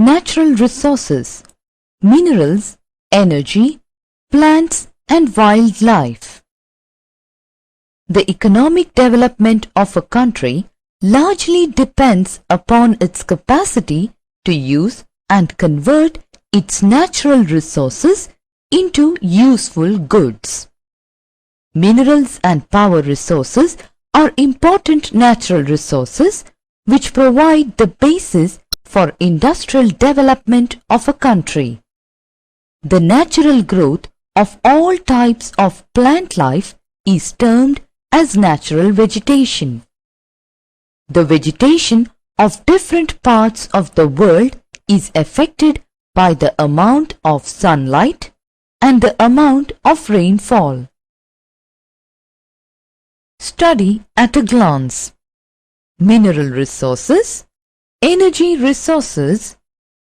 natural resources, minerals, energy, plants and wildlife. The economic development of a country largely depends upon its capacity to use and convert its natural resources into useful goods. Minerals and power resources are important natural resources which provide the basis for industrial development of a country. The natural growth of all types of plant life is termed as natural vegetation. The vegetation of different parts of the world is affected by the amount of sunlight and the amount of rainfall. Study at a glance: mineral resources, energy resources,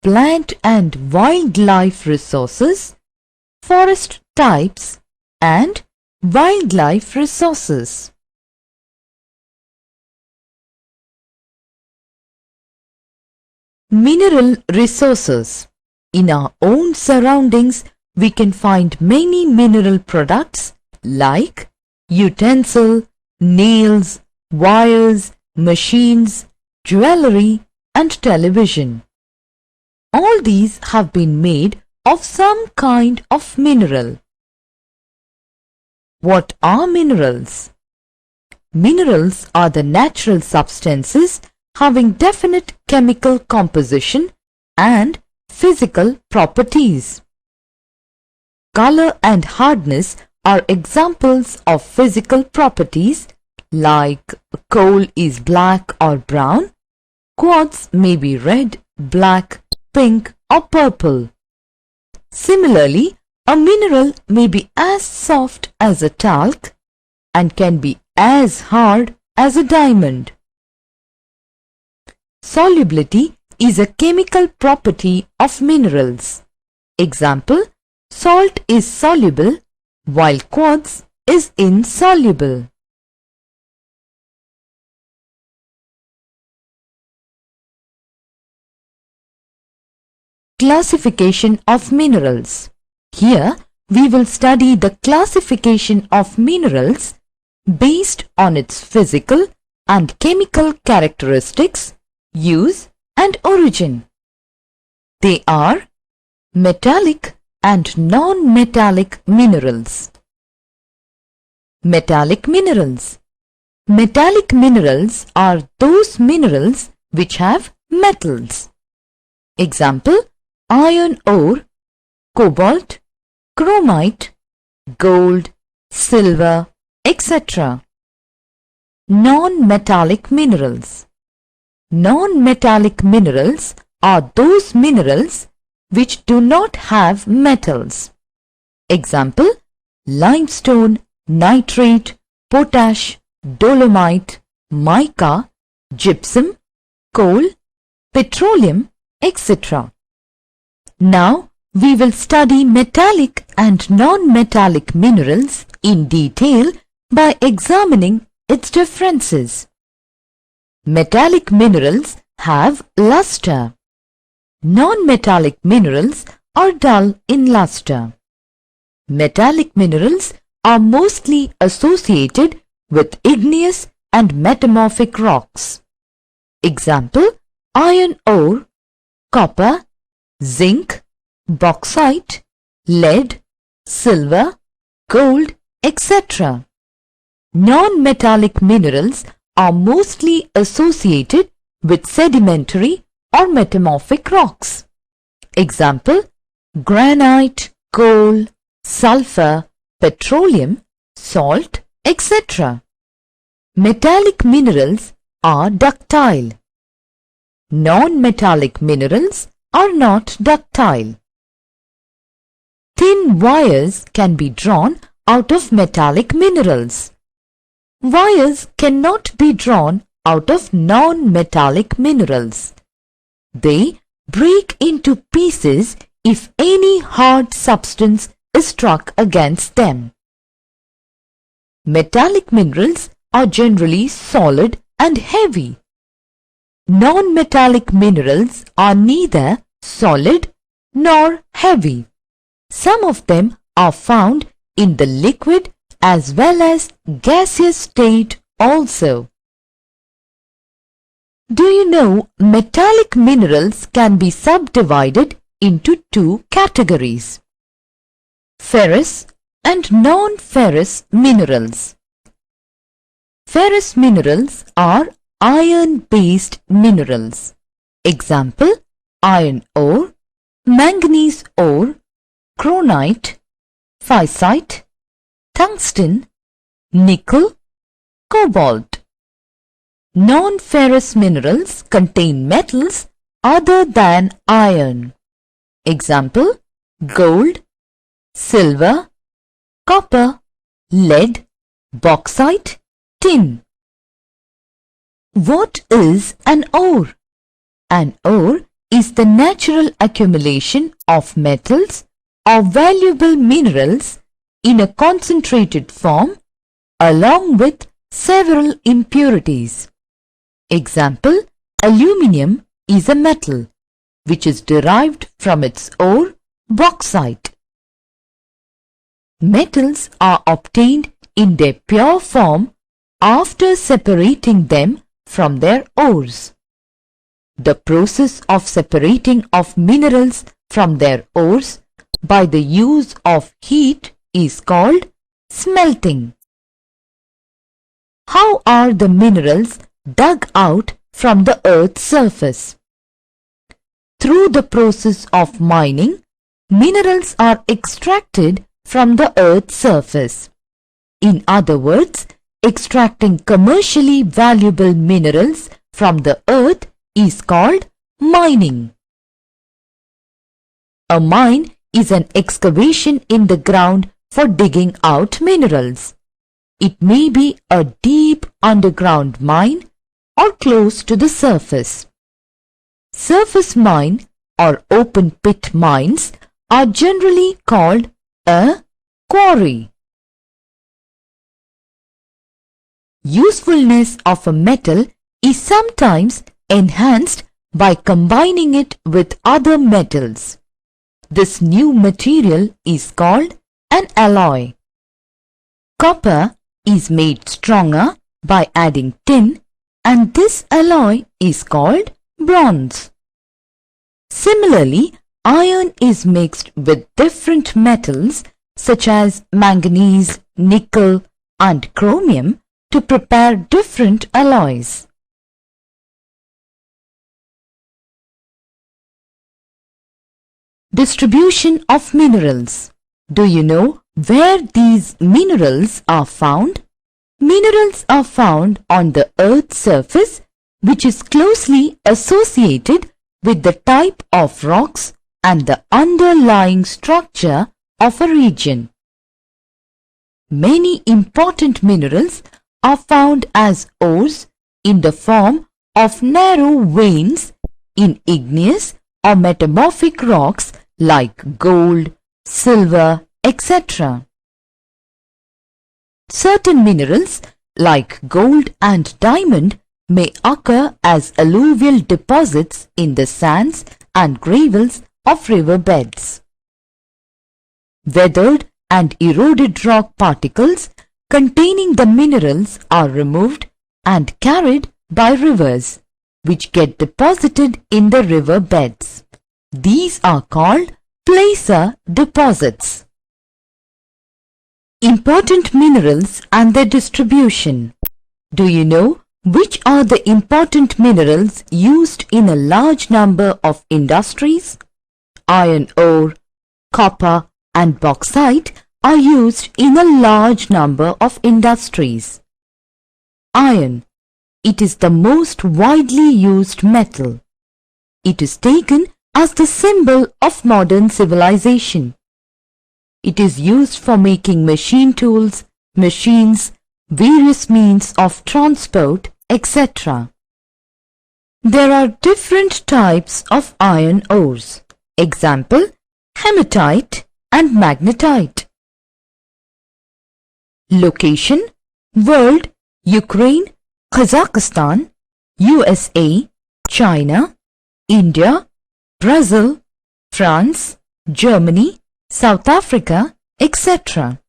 plant and wildlife resources, forest types and wildlife resources. Mineral resources. In our own surroundings, we can find many mineral products like utensil, nails, wires, machines, jewelry and television. All these have been made of some kind of mineral. What are minerals? Minerals are the natural substances having definite chemical composition and physical properties. Color and hardness are examples of physical properties like coal is black or brown, quartz may be red, black, pink or purple. Similarly, a mineral may be as soft as a talc and can be as hard as a diamond. Solubility is a chemical property of minerals. Example, salt is soluble while quartz is insoluble. Classification of minerals. Here we will study the classification of minerals based on its physical and chemical characteristics, use and origin. They are metallic and non-metallic minerals. Metallic minerals. Metallic minerals are those minerals which have metals. Example, iron ore, cobalt, chromite, gold, silver, etc. Non-metallic minerals. Non-metallic minerals are those minerals which do not have metals. Example, limestone, nitrate, potash, dolomite, mica, gypsum, coal, petroleum, etc. Now we will study metallic and non-metallic minerals in detail by examining its differences. Metallic minerals have luster. Non-metallic minerals are dull in luster. Metallic minerals are mostly associated with igneous and metamorphic rocks. Example, iron ore, copper, zinc, bauxite, lead, silver, gold, etc. Non-metallic minerals are mostly associated with sedimentary or metamorphic rocks. Example, granite, coal, sulfur, petroleum, salt, etc. Metallic minerals are ductile. Non-metallic minerals are not ductile. Thin wires can be drawn out of metallic minerals. Wires cannot be drawn out of non-metallic minerals. They break into pieces if any hard substance is struck against them. Metallic minerals are generally solid and heavy. Non-metallic minerals are neither solid nor heavy. Some of them are found in the liquid as well as gaseous state also. Do you know metallic minerals can be subdivided into two categories: ferrous and non-ferrous minerals. Ferrous minerals are iron-based minerals. Example: iron ore, manganese ore, kronite, physite, tungsten, nickel, cobalt. Non-ferrous minerals contain metals other than iron. Example: gold, silver, copper, lead, bauxite, tin. What is an ore? An ore is the natural accumulation of metals or valuable minerals in a concentrated form along with several impurities. Example: aluminium is a metal which is derived from its ore, bauxite. Metals are obtained in their pure form after separating them from their ores. The process of separating of minerals from their ores by the use of heat is called smelting. How are the minerals dug out from the earth's surface? Through the process of mining, minerals are extracted from the earth's surface. In other words, extracting commercially valuable minerals from the earth is called mining. A mine is an excavation in the ground for digging out minerals. It may be a deep underground mine or close to the surface. Surface mine or open pit mines are generally called a quarry. Usefulness of a metal is sometimes enhanced by combining it with other metals. This new material is called an alloy. Copper is made stronger by adding tin, and this alloy is called bronze. Similarly, iron is mixed with different metals such as manganese, nickel, and chromium to prepare different alloys. Distribution of minerals. Do you know where these minerals are found? Minerals are found on the Earth's surface, which is closely associated with the type of rocks and the underlying structure of a region. Many important minerals are found as ores in the form of narrow veins in igneous or metamorphic rocks like gold, silver, etc. Certain minerals like gold and diamond may occur as alluvial deposits in the sands and gravels of river beds. Weathered and eroded rock particles containing the minerals are removed and carried by rivers, which get deposited in the river beds. These are called placer deposits. Important minerals and their distribution. Do you know which are the important minerals used in a large number of industries? Iron ore, copper, and bauxite are used in a large number of industries. Iron. It is the most widely used metal. It is taken as the symbol of modern civilization. It is used for making machine tools, machines, various means of transport, etc. There are different types of iron ores. Example: hematite and magnetite. Location: World, Ukraine, Kazakhstan, USA, China, India, Brazil, France, Germany, South Africa, etc.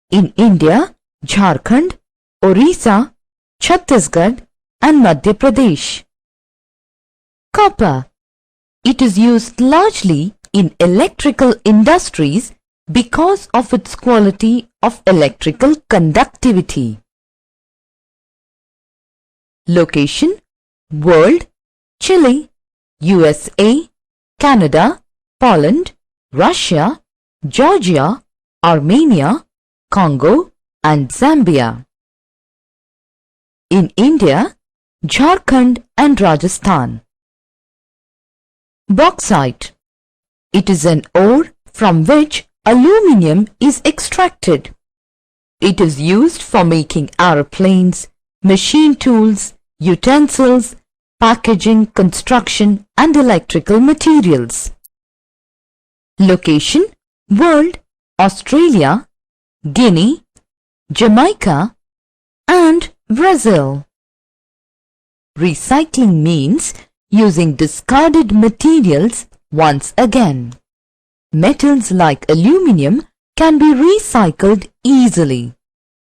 In India, Jharkhand, Orissa, Chhattisgarh and Madhya Pradesh. Copper. It is used largely in electrical industries because of its quality of electrical conductivity. Location: World: Chile, USA, Canada, Poland, Russia, Georgia, Armenia, Congo and Zambia. In India, Jharkhand and Rajasthan. Bauxite. It is an ore from which aluminium is extracted. It is used for making aeroplanes, machine tools, utensils, packaging, construction and electrical materials. Location: World: Australia, Guinea, Jamaica and Brazil. Recycling means using discarded materials once again. Metals like aluminium can be recycled easily.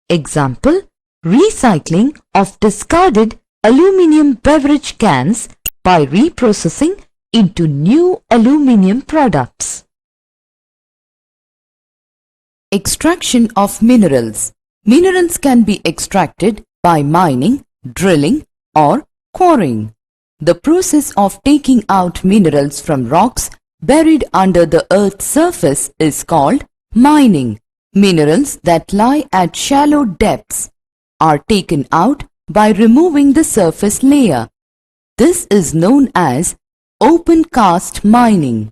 Example: recycling of discarded aluminium beverage cans by reprocessing into new aluminium products. Extraction of minerals. Minerals can be extracted by mining, drilling or quarrying. The process of taking out minerals from rocks buried under the earth's surface is called mining. Minerals that lie at shallow depths are taken out by removing the surface layer. This is known as open cast mining.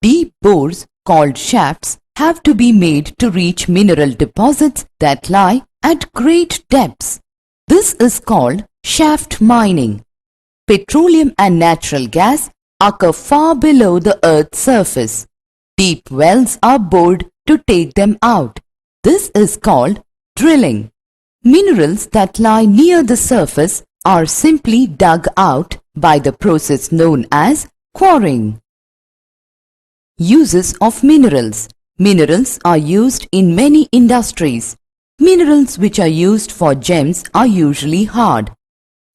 Deep bores called shafts have to be made to reach mineral deposits that lie at great depths. This is called shaft mining. Petroleum and natural gas occur far below the earth's surface. Deep wells are bored to take them out. This is called drilling. Minerals that lie near the surface are simply dug out by the process known as quarrying. Uses of minerals. Minerals are used in many industries. Minerals which are used for gems are usually hard.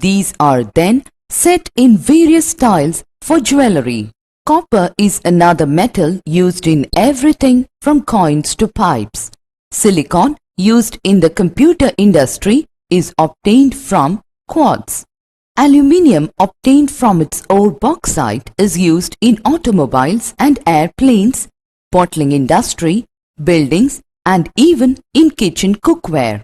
These are then set in various styles for jewelry. Copper is another metal used in everything from coins to pipes. Silicon used in the computer industry is obtained from quartz. Aluminium obtained from its ore bauxite is used in automobiles and airplanes, bottling industry, buildings and even in kitchen cookware.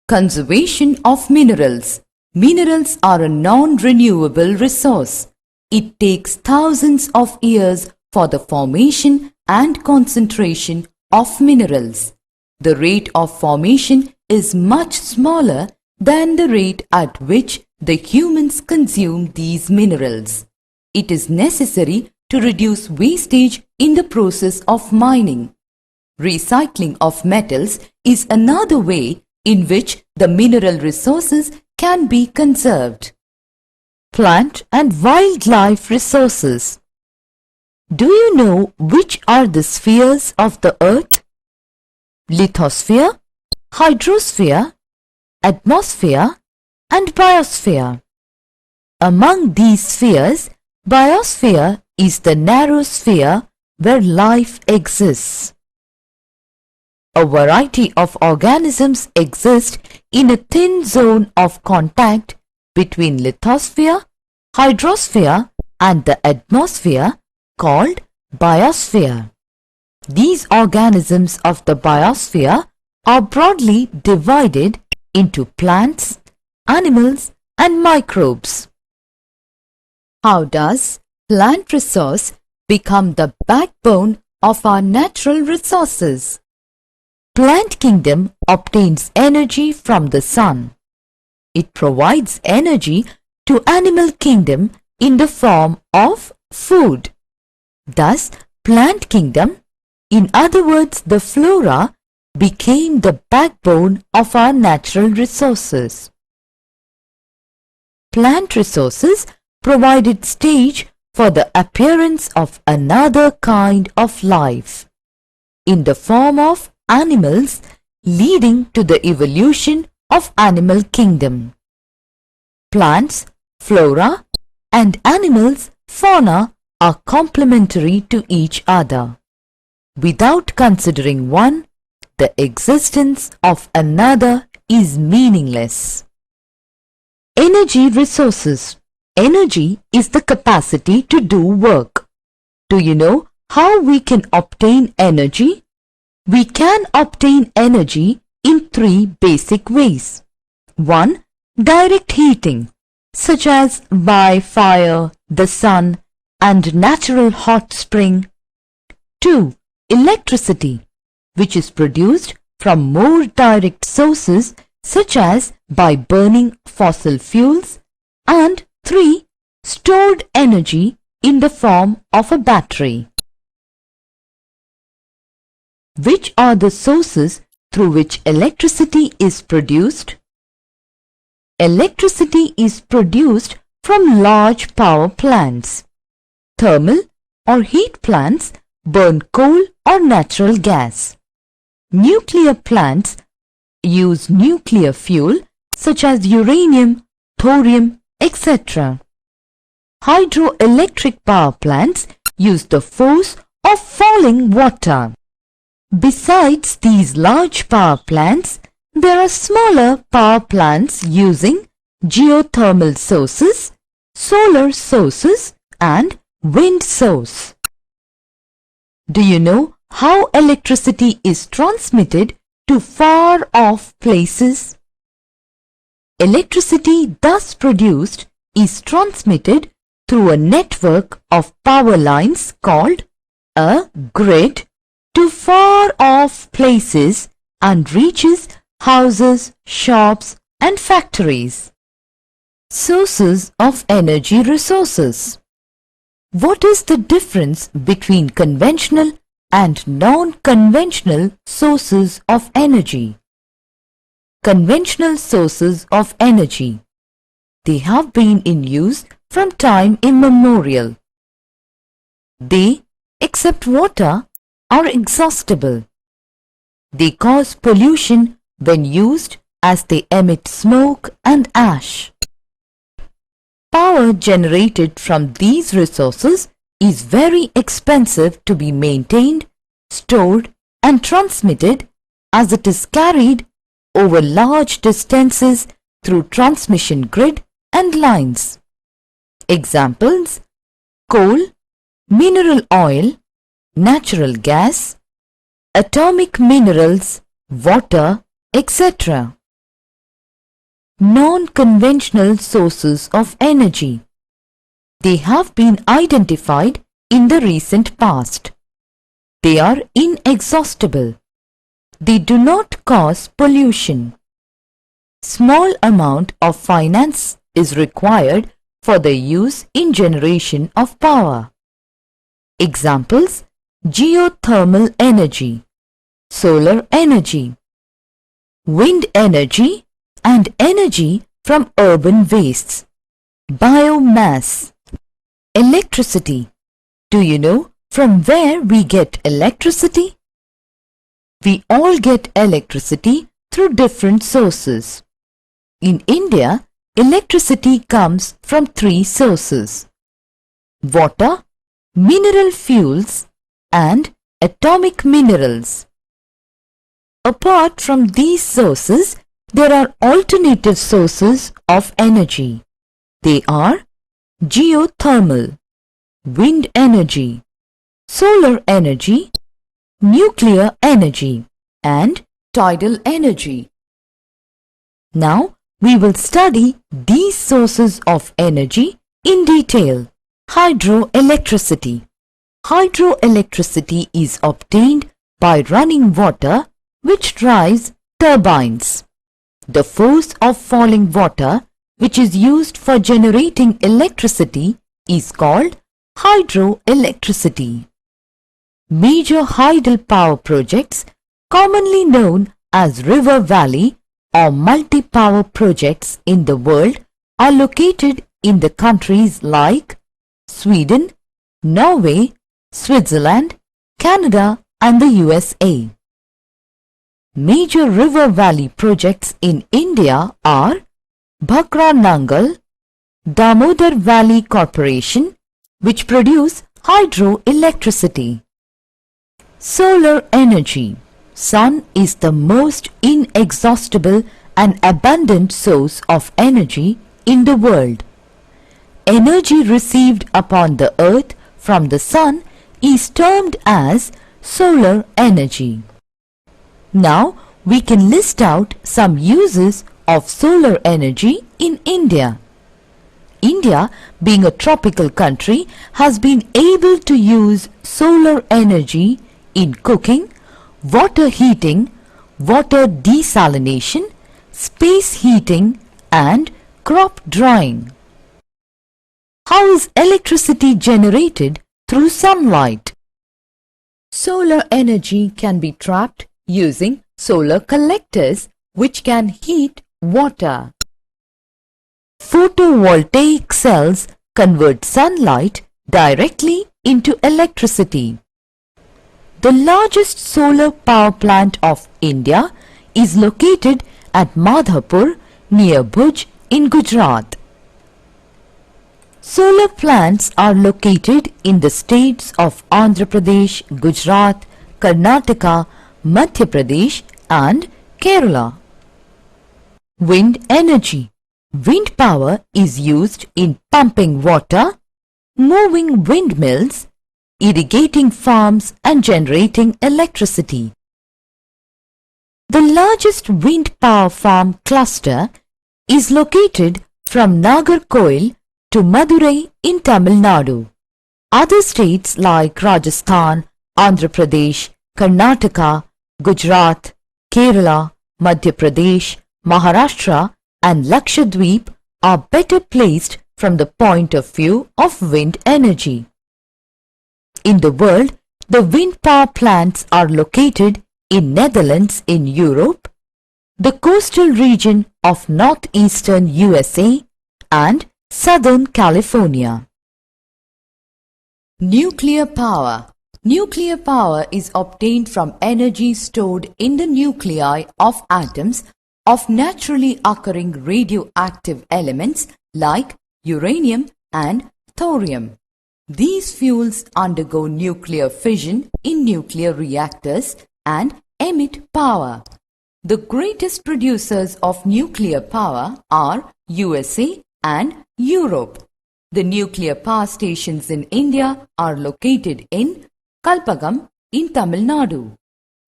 Conservation of minerals. Minerals are a non-renewable resource. It takes thousands of years for the formation and concentration of minerals. The rate of formation is much smaller than the rate at which the humans consume these minerals. It is necessary to reduce wastage in the process of mining. Recycling of metals is another way in which the mineral resources can be conserved. Plant and wildlife resources. Do you know which are the spheres of the earth? Lithosphere, hydrosphere, atmosphere and biosphere. Among these spheres, biosphere is the narrow sphere where life exists. A variety of organisms exist in a thin zone of contact between lithosphere, hydrosphere and the atmosphere called biosphere. These organisms of the biosphere are broadly divided into plants, animals and microbes. How does plant resource become the backbone of our natural resources? Plant kingdom obtains energy from the sun. It provides energy to animal kingdom in the form of food. Thus, plant kingdom, in other words the flora, became the backbone of our natural resources. Plant resources provided stage for the appearance of another kind of life, in the form of animals, leading to the evolution of animal kingdom. Plants, flora, and animals, fauna, are complementary to each other. Without considering one, the existence of another is meaningless. Energy resources. Energy is the capacity to do work. Do you know how we can obtain energy? We can obtain energy in three basic ways. 1. Direct heating, such as by fire, the sun, and natural hot spring. 2. Electricity, which is produced from more direct sources such as by burning fossil fuels. And 3. Stored energy in the form of a battery. Which are the sources through which electricity is produced? Electricity is produced from large power plants. Thermal or heat plants burn coal or natural gas. Nuclear plants use nuclear fuel such as uranium, thorium, etc. Hydroelectric power plants use the force of falling water. Besides these large power plants, there are smaller power plants using geothermal sources, solar sources, and wind source. Do you know how electricity is transmitted to far-off places? Electricity thus produced is transmitted through a network of power lines called a grid to far-off places and reaches houses, shops, and factories. Sources of energy resources. What is the difference between conventional and non-conventional sources of energy? Conventional sources of energy. They have been in use from time immemorial. They, except water, are exhaustible. They cause pollution when used as they emit smoke and ash. Power generated from these resources is very expensive to be maintained, stored, and transmitted, as it is carried over large distances through transmission grid and lines. Examples: coal, mineral oil, natural gas, atomic minerals, water, etc. Non-conventional sources of energy. They have been identified in the recent past. They are inexhaustible. They do not cause pollution. Small amount of finance is required for their use in generation of power. Examples: geothermal energy, solar energy, wind energy, and energy from urban wastes, biomass. Electricity. Do you know from where we get electricity? We all get electricity through different sources. In India, electricity comes from three sources: water, mineral fuels, and atomic minerals. Apart from these sources, there are alternative sources of energy. They are geothermal, wind energy, solar energy, nuclear energy, and tidal energy. Now, we will study these sources of energy in detail. Hydroelectricity. Hydroelectricity is obtained by running water, which drives turbines. The force of falling water, which is used for generating electricity, is called hydroelectricity. Major hydel power projects, commonly known as river valley or multi-power projects in the world, are located in the countries like Sweden, Norway, Switzerland, Canada and the USA. Major river valley projects in India are Bhakra Nangal, Damodar Valley Corporation, which produce hydroelectricity. Solar energy. Sun is the most inexhaustible and abundant source of energy in the world. Energy received upon the earth from the sun is termed as solar energy. Now we can list out some uses of solar energy in India. India, being a tropical country, has been able to use solar energy in cooking, water heating, water desalination, space heating and crop drying. How is electricity generated through sunlight? Solar energy can be trapped using solar collectors which can heat water. Photovoltaic cells convert sunlight directly into electricity. The largest solar power plant of India is located at Madhapur near Bhuj in Gujarat. Solar plants are located in the states of Andhra Pradesh, Gujarat, Karnataka, Madhya Pradesh and Kerala. Wind energy. Wind power is used in pumping water, moving windmills, irrigating farms and generating electricity. The largest wind power farm cluster is located from Nagercoil to Madurai in Tamil Nadu. Other states like Rajasthan, Andhra Pradesh, Karnataka, Gujarat, Kerala, Madhya Pradesh, Maharashtra and Lakshadweep are better placed from the point of view of wind energy. In the world, the wind power plants are located in Netherlands in Europe, the coastal region of northeastern USA and Southern California. Nuclear power. Nuclear power is obtained from energy stored in the nuclei of atoms of naturally occurring radioactive elements like uranium and thorium. These fuels undergo nuclear fission in nuclear reactors and emit power. The greatest producers of nuclear power are USA and Europe. The nuclear power stations in India are located in Kalpagam in Tamil Nadu,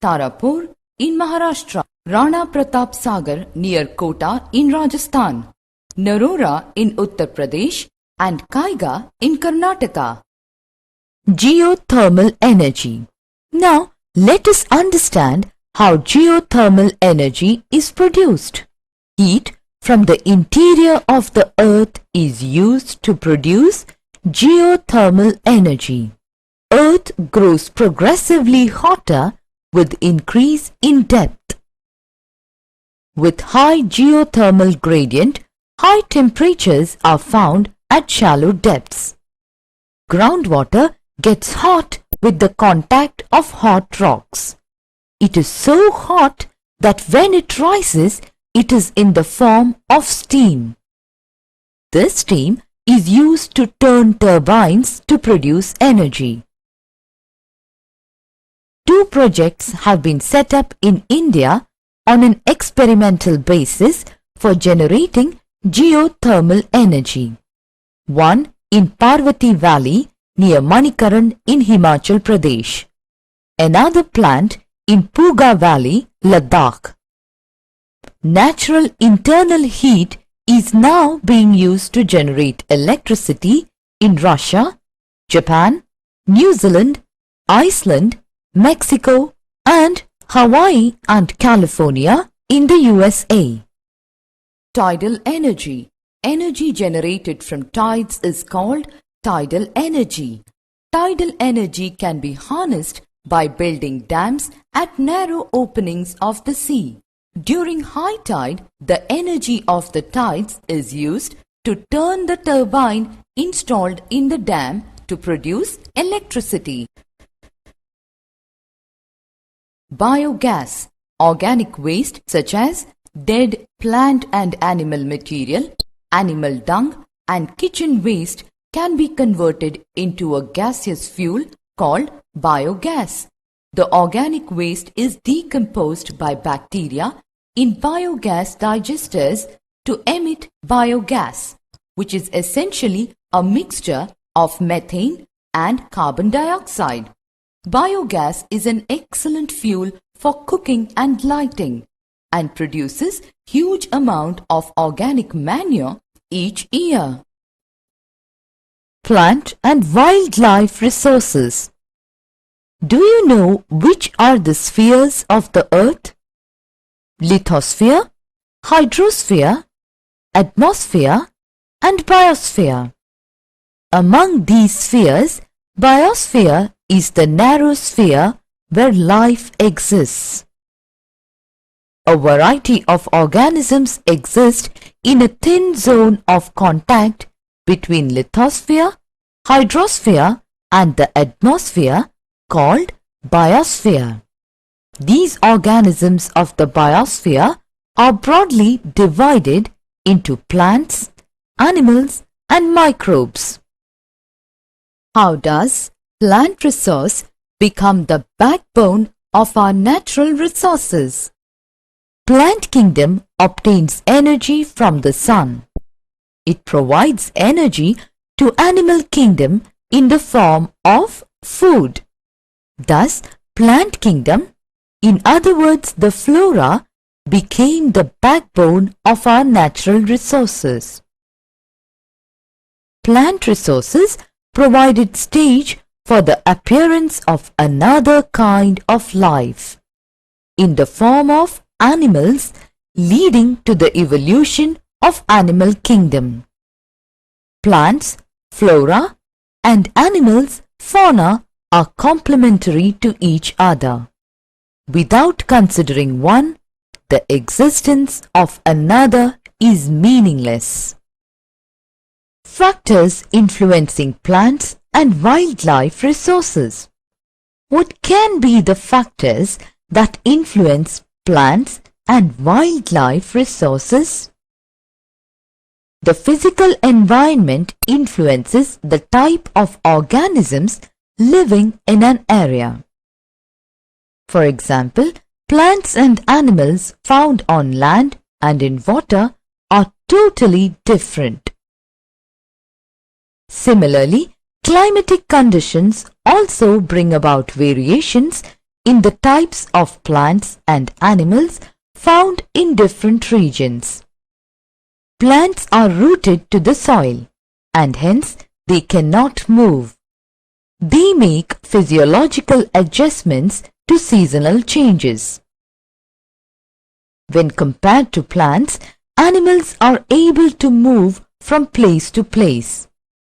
Tarapur in Maharashtra, Rana Pratap Sagar near Kota in Rajasthan, Narora in Uttar Pradesh and Kaiga in Karnataka. Geothermal energy. Now let us understand how geothermal energy is produced. Heat from the interior of the earth is used to produce geothermal energy. Earth grows progressively hotter with increase in depth. With high geothermal gradient, high temperatures are found at shallow depths. Groundwater gets hot with the contact of hot rocks. It is so hot that when it rises, it is in the form of steam. This steam is used to turn turbines to produce energy. Two projects have been set up in India on an experimental basis for generating geothermal energy. One in Parvati Valley near Manikaran in Himachal Pradesh. Another plant in Puga Valley, Ladakh. Natural internal heat is now being used to generate electricity in Russia, Japan, New Zealand, Iceland, Mexico and Hawaii and California in the USA. Tidal energy. Energy generated from tides is called tidal energy. Tidal energy can be harnessed by building dams at narrow openings of the sea. During high tide, the energy of the tides is used to turn the turbine installed in the dam to produce electricity. Biogas, organic waste such as dead plant and animal material, animal dung and kitchen waste can be converted into a gaseous fuel called biogas. The organic waste is decomposed by bacteria in biogas digesters to emit biogas, which is essentially a mixture of methane and carbon dioxide. Biogas is an excellent fuel for cooking and lighting and produces huge amount of organic manure each year. Plant and wildlife resources. Do you know which are the spheres of the earth? Lithosphere, hydrosphere, atmosphere and biosphere. Among these spheres, biosphere is the narrow sphere where life exists. A variety of organisms exist in a thin zone of contact between lithosphere, hydrosphere and the atmosphere called biosphere. These organisms of the biosphere are broadly divided into plants, animals and microbes. How does plant resource become the backbone of our natural resources? Plant kingdom obtains energy from the sun. It provides energy to animal kingdom in the form of food. Thus, plant kingdom, in other words the flora, became the backbone of our natural resources. Plant resources provided stage for the appearance of another kind of life, in the form of animals, leading to the evolution of animal kingdom. Plants, flora and animals, fauna are complementary to each other. Without considering one, the existence of another is meaningless. Factors influencing plants and wildlife resources. What can be the factors that influence plants and wildlife resources? The physical environment influences the type of organisms living in an area. For example, plants and animals found on land and in water are totally different. Similarly, climatic conditions also bring about variations in the types of plants and animals found in different regions. Plants are rooted to the soil and hence they cannot move. They make physiological adjustments to seasonal changes. When compared to plants, animals are able to move from place to place,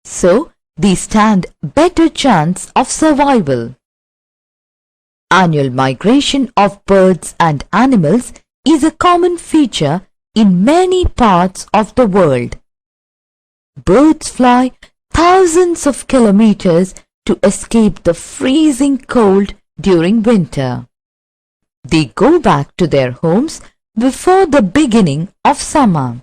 so they stand better chance of survival. Annual migration of birds and animals is a common feature in many parts of the world. Birds fly thousands of kilometers to escape the freezing cold during winter. They go back to their homes before the beginning of summer.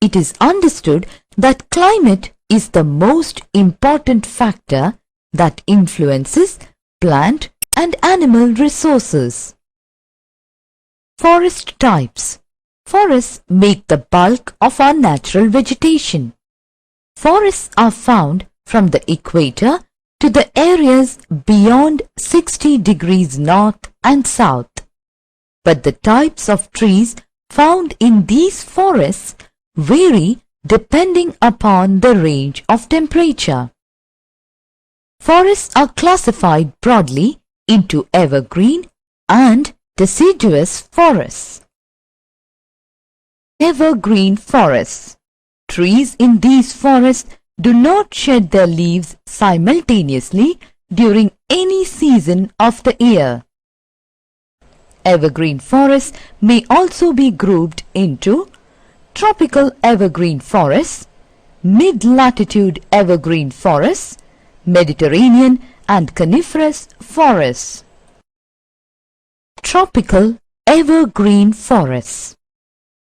It is understood that climate is the most important factor that influences plant and animal resources. Forest types. Forests make the bulk of our natural vegetation. Forests are found from the equator to the areas beyond 60 degrees north and south. But the types of trees found in these forests vary depending upon the range of temperature. Forests are classified broadly into evergreen and deciduous forests. Evergreen forests. Trees in these forests do not shed their leaves simultaneously during any season of the year. Evergreen forests may also be grouped into tropical evergreen forests, mid-latitude evergreen forests, Mediterranean and coniferous forests. Tropical evergreen forests.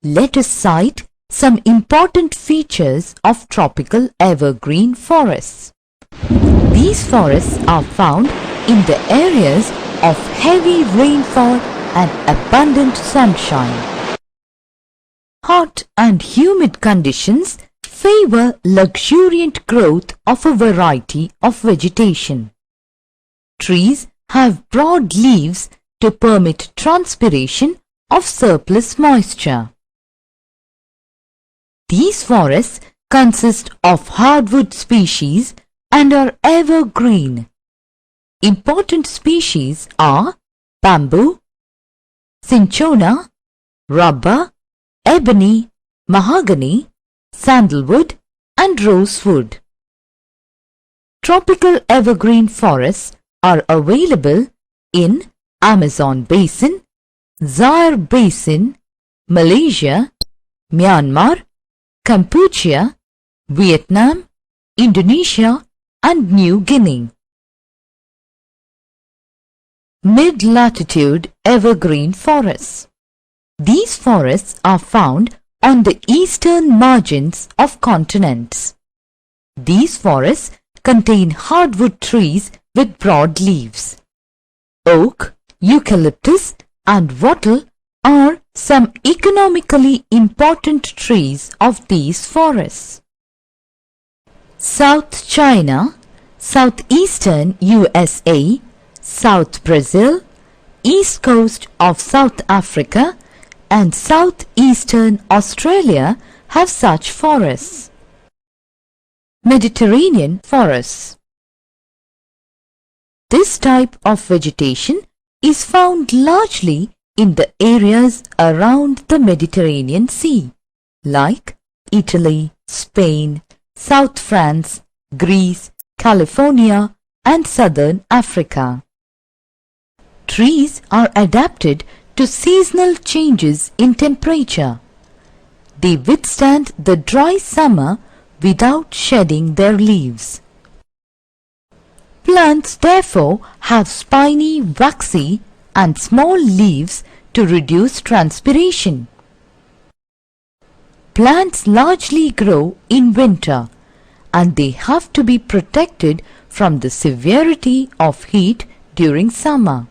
Let us cite some important features of tropical evergreen forests. These forests are found in the areas of heavy rainfall and abundant sunshine. Hot and humid conditions favor luxuriant growth of a variety of vegetation. Trees have broad leaves to permit transpiration of surplus moisture. These forests consist of hardwood species and are evergreen. Important species are bamboo, cinchona, rubber, ebony, mahogany, sandalwood and rosewood. Tropical evergreen forests are available in Amazon Basin, Zaire Basin, Malaysia, Myanmar, Cambodia, Vietnam, Indonesia and New Guinea. Mid-latitude evergreen forests. These forests are found on the eastern margins of continents. These forests contain hardwood trees with broad leaves. Oak, eucalyptus and wattle are some economically important trees of these forests. South China, southeastern USA, South Brazil, east coast of South Africa and southeastern Australia have such forests. Mediterranean forests. This type of vegetation is found largely in the areas around the Mediterranean Sea, like Italy, Spain, South France, Greece, California and southern Africa. Trees are adapted to seasonal changes in temperature. They withstand the dry summer without shedding their leaves. Plants therefore have spiny, waxy and small leaves to reduce transpiration. Plants largely grow in winter and they have to be protected from the severity of heat during summer.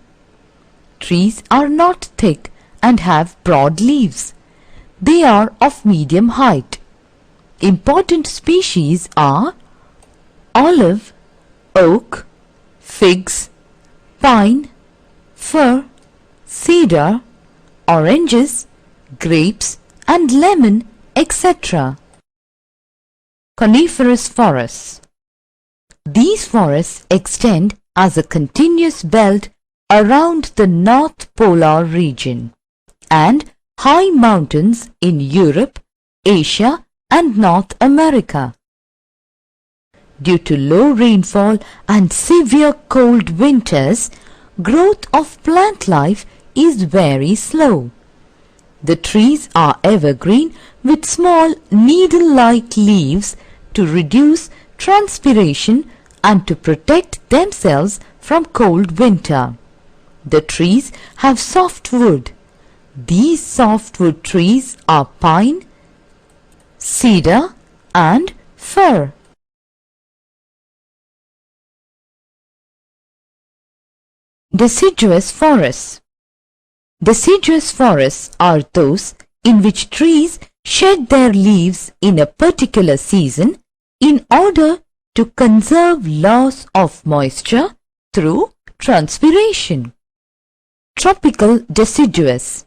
Trees are not thick and have broad leaves. They are of medium height. Important species are olive, oak, figs, pine, fir, cedar, oranges, grapes and lemon, etc. Coniferous forests. These forests extend as a continuous belt around the North Polar region and high mountains in Europe, Asia and North America. Due to low rainfall and severe cold winters, growth of plant life is very slow. The trees are evergreen with small needle-like leaves to reduce transpiration and to protect themselves from cold winter. The trees have soft wood. These softwood trees are pine, cedar and fir. Deciduous forests. Deciduous forests are those in which trees shed their leaves in a particular season in order to conserve loss of moisture through transpiration. Tropical deciduous.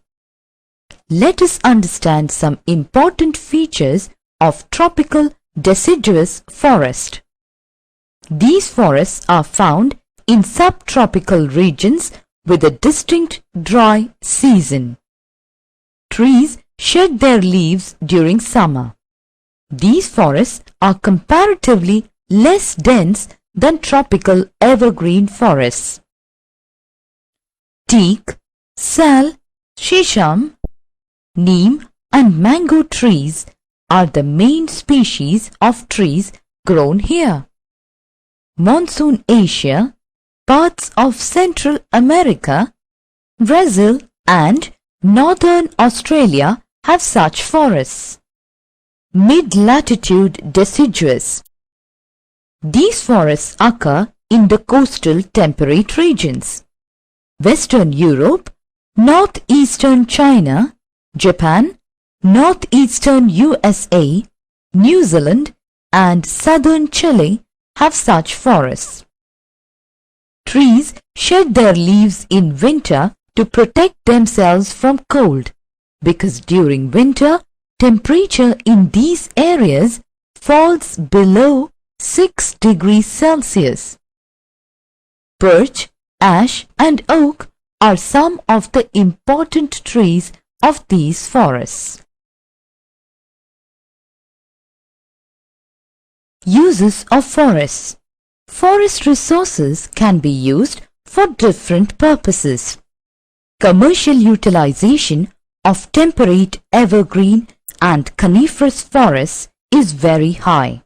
Let us understand some important features of tropical deciduous forest. These forests are found in subtropical regions with a distinct dry season. Trees shed their leaves during summer. These forests are comparatively less dense than tropical evergreen forests. Teak, sal, shisham, neem and mango trees are the main species of trees grown here. Monsoon Asia, parts of Central America, Brazil and Northern Australia have such forests. Mid-latitude deciduous. These forests occur in the coastal temperate regions. Western Europe, northeastern China, Japan, northeastern USA, New Zealand and southern Chile have such forests. Trees shed their leaves in winter to protect themselves from cold, because during winter, temperature in these areas falls below 6 degrees Celsius. Birch, ash and oak are some of the important trees of these forests. Uses of forests. Forest resources can be used for different purposes. Commercial utilization of temperate evergreen and coniferous forests is very high.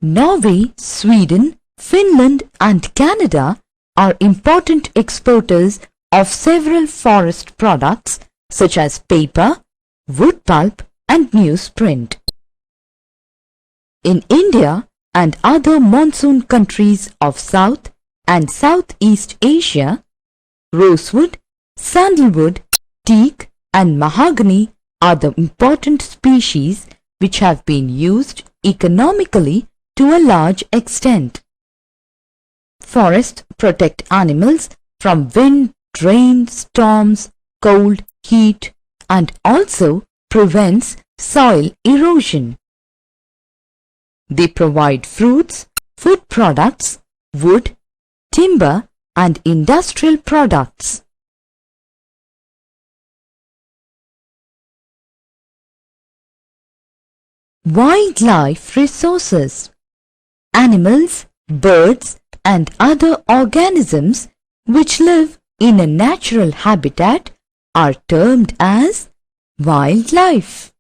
Norway, Sweden, Finland and Canada are important exporters of several forest products such as paper, wood pulp and newsprint. In India and other monsoon countries of South and Southeast Asia, rosewood, sandalwood, teak and mahogany are the important species which have been used economically to a large extent. Forests protect animals from wind, rain, storms, cold, heat and also prevents soil erosion. They provide fruits, food products, wood, timber and industrial products. Wildlife resources. Animals, birds and other organisms which live in a natural habitat are termed as wildlife.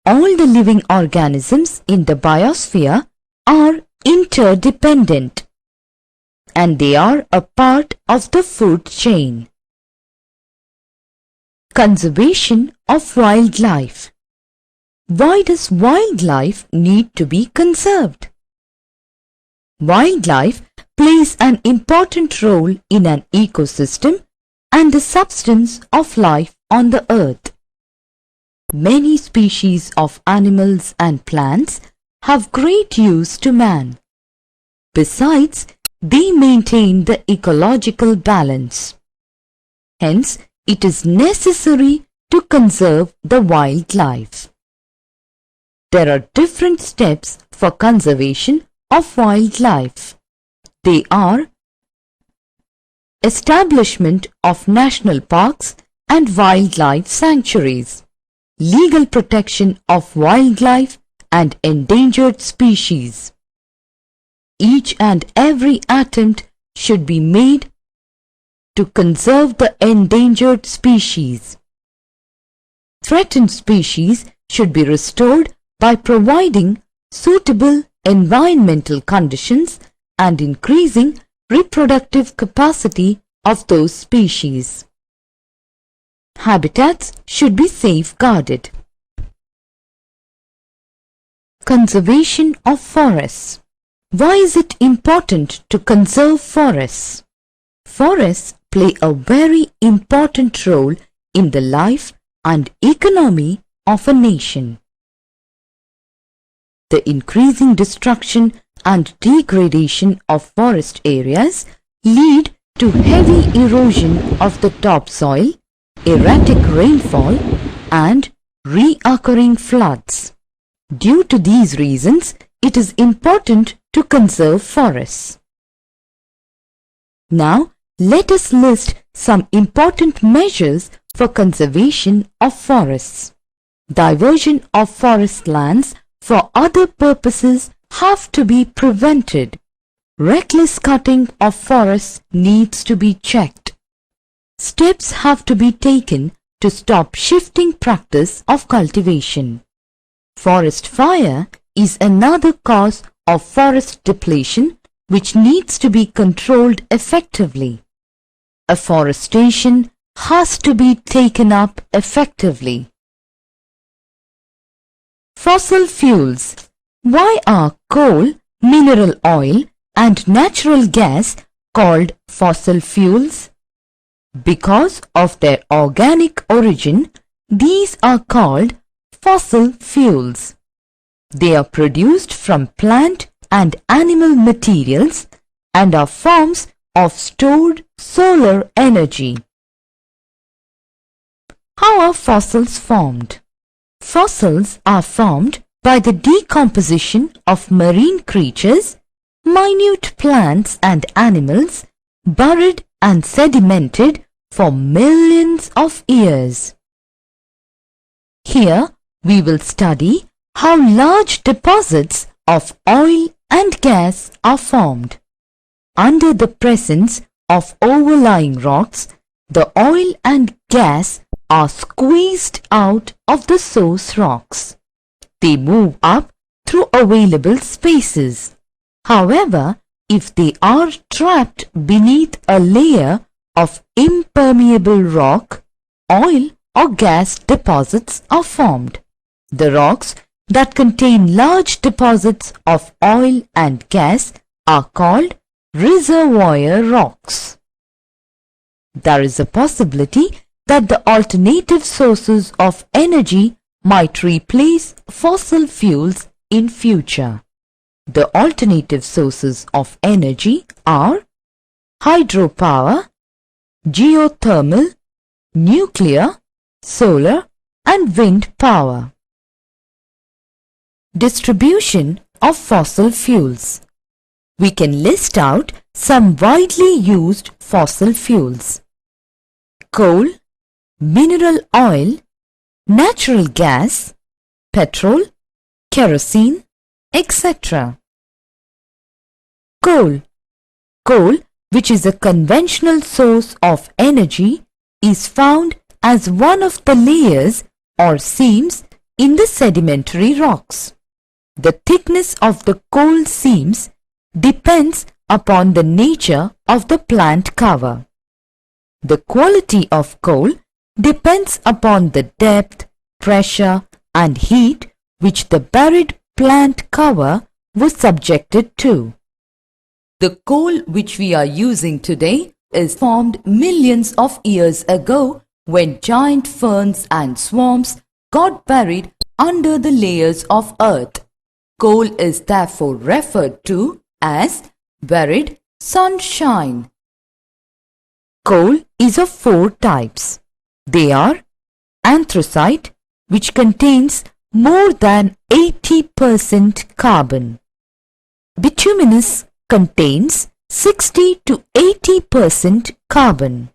All the living organisms in the biosphere are interdependent and they are a part of the food chain. Conservation of wildlife. Why does wildlife need to be conserved? Wildlife plays an important role in an ecosystem and the substance of life on the earth. Many species of animals and plants have great use to man. Besides, they maintain the ecological balance. Hence, it is necessary to conserve the wildlife. There are different steps for conservation of wildlife. They are establishment of national parks and wildlife sanctuaries, legal protection of wildlife and endangered species. Each and every attempt should be made to conserve the endangered species. Threatened species should be restored by providing suitable environmental conditions and increasing reproductive capacity of those species. Habitats should be safeguarded. Conservation of forests. Why is it important to conserve forests? Forests play a very important role in the life and economy of a nation. The increasing destruction and degradation of forest areas lead to heavy erosion of the topsoil, erratic rainfall and reoccurring floods. Due to these reasons, it is important to conserve forests. Now, let us list some important measures for conservation of forests. Diversion of forest lands for other purposes have to be prevented. Reckless cutting of forests needs to be checked. Steps have to be taken to stop shifting practice of cultivation. Forest fire is another cause of forest depletion which needs to be controlled effectively. Afforestation has to be taken up effectively. Fossil fuels. Why are coal, mineral oil and natural gas called fossil fuels? Because of their organic origin, these are called fossil fuels. They are produced from plant and animal materials and are forms of stored solar energy. How are fossils formed? Fossils are formed by the decomposition of marine creatures, minute plants and animals buried and sedimented for millions of years. Here we will study how large deposits of oil and gas are formed. Under the presence of overlying rocks, the oil and gas are squeezed out of the source rocks. They move up through available spaces. However, if they are trapped beneath a layer of impermeable rock, oil or gas deposits are formed. The rocks that contain large deposits of oil and gas are called reservoir rocks. There is a possibility that the alternative sources of energy might replace fossil fuels in future. The alternative sources of energy are hydropower, geothermal, nuclear, solar and wind power. Distribution of fossil fuels. We can list out some widely used fossil fuels: coal, mineral oil, natural gas, petrol, kerosene, etc. Coal. Coal, which is a conventional source of energy, is found as one of the layers or seams in the sedimentary rocks. The thickness of the coal seams depends upon the nature of the plant cover. The quality of coal depends upon the depth, pressure and heat which the buried plant cover was subjected to. The coal which we are using today is formed millions of years ago when giant ferns and swamps got buried under the layers of earth. Coal is therefore referred to as buried sunshine. Coal is of 4 types. They are anthracite, which contains more than 80% carbon. Bituminous contains 60 to 80% carbon.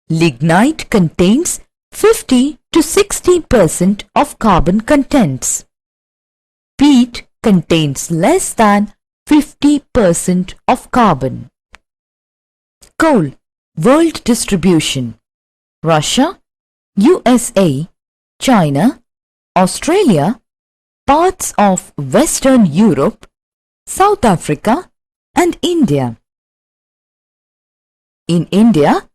Lignite contains 50 to 60% of carbon contents. Peat contains less than 50% of carbon. Coal, world distribution: Russia, USA, China, Australia, parts of Western Europe, South Africa and India. In India,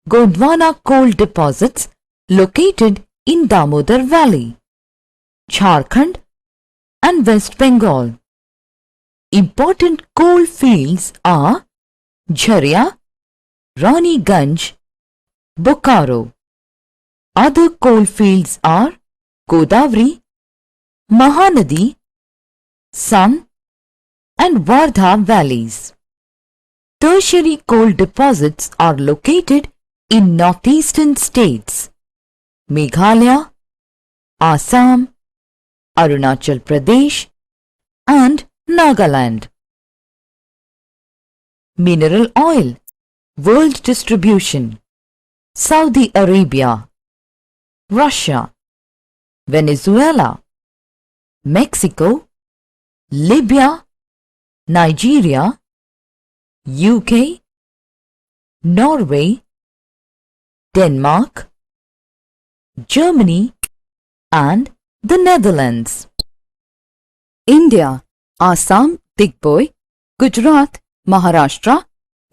Gondwana coal deposits located in Damodar Valley, Jharkhand and West Bengal. Important coal fields are Jharia, Raniganj, Bokaro. Other coal fields are Godavari, Mahanadi, Son and Wardha valleys. Tertiary coal deposits are located in northeastern states: Meghalaya, Assam, Arunachal Pradesh and Nagaland. Mineral oil, world distribution: Saudi Arabia, Russia, Venezuela, Mexico, Libya, Nigeria, UK, Norway, Denmark, Germany, and the Netherlands. India, Assam, Digboi, Gujarat, Maharashtra,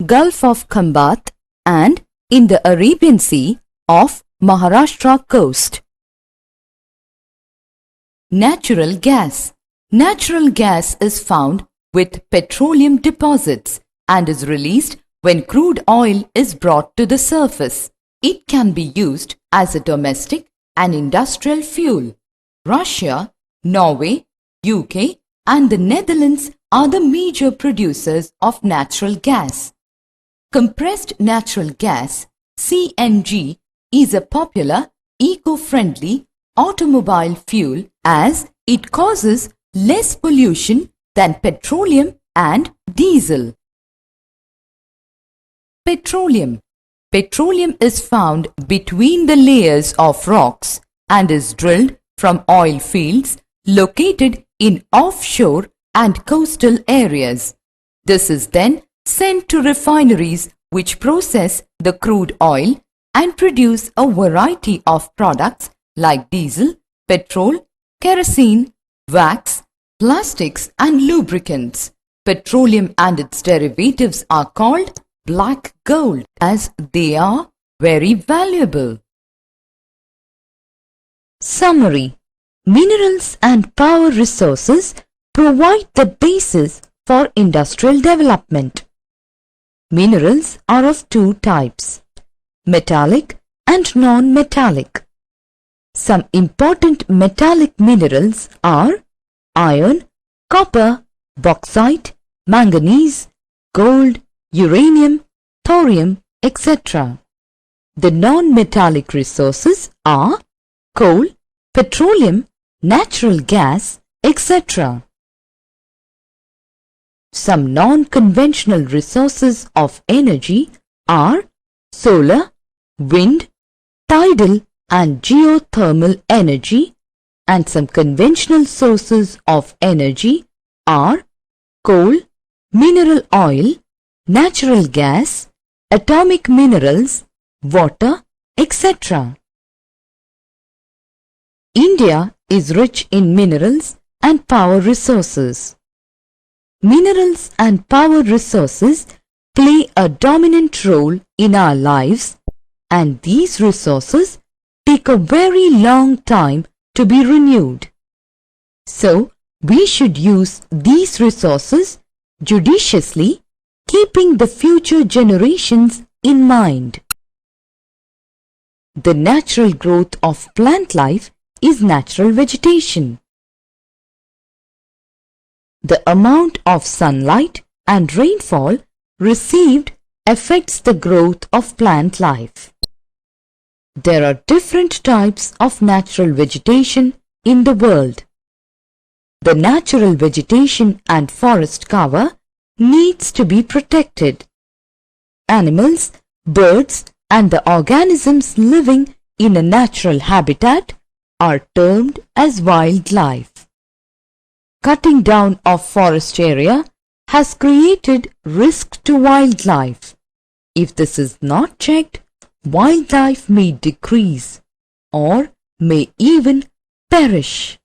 Gulf of Khambat, and in the Arabian Sea of Maharashtra coast. Natural gas. Natural gas is found with petroleum deposits and is released when crude oil is brought to the surface. It can be used as a domestic and industrial fuel. Russia, Norway, UK, and the Netherlands are the major producers of natural gas. Compressed natural gas, CNG, is a popular, eco-friendly automobile fuel as it causes less pollution than petroleum and diesel. Petroleum. Petroleum is found between the layers of rocks and is drilled from oil fields located in offshore and coastal areas. This is then sent to refineries which process the crude oil and produce a variety of products like diesel, petrol, kerosene, wax, plastics and lubricants. Petroleum and its derivatives are called black gold as they are very valuable. Summary. Minerals and power resources provide the basis for industrial development. Minerals are of two types, metallic and non-metallic. Some important metallic minerals are iron, copper, bauxite, manganese, gold, uranium, thorium, etc. The non-metallic resources are coal, petroleum, natural gas, etc. Some non-conventional resources of energy are solar, wind, tidal and geothermal energy, and some conventional sources of energy are coal, mineral oil, natural gas, atomic minerals, water, etc. India is rich in minerals and power resources. Minerals and power resources play a dominant role in our lives, and these resources take a very long time to be renewed. So, we should use these resources judiciously, keeping the future generations in mind. The natural growth of plant life is natural vegetation. The amount of sunlight and rainfall received affects the growth of plant life. There are different types of natural vegetation in the world. The natural vegetation and forest cover needs to be protected. Animals, birds, and the organisms living in a natural habitat are termed as wildlife. Cutting down of forest area has created risk to wildlife. If this is not checked, wildlife may decrease or may even perish.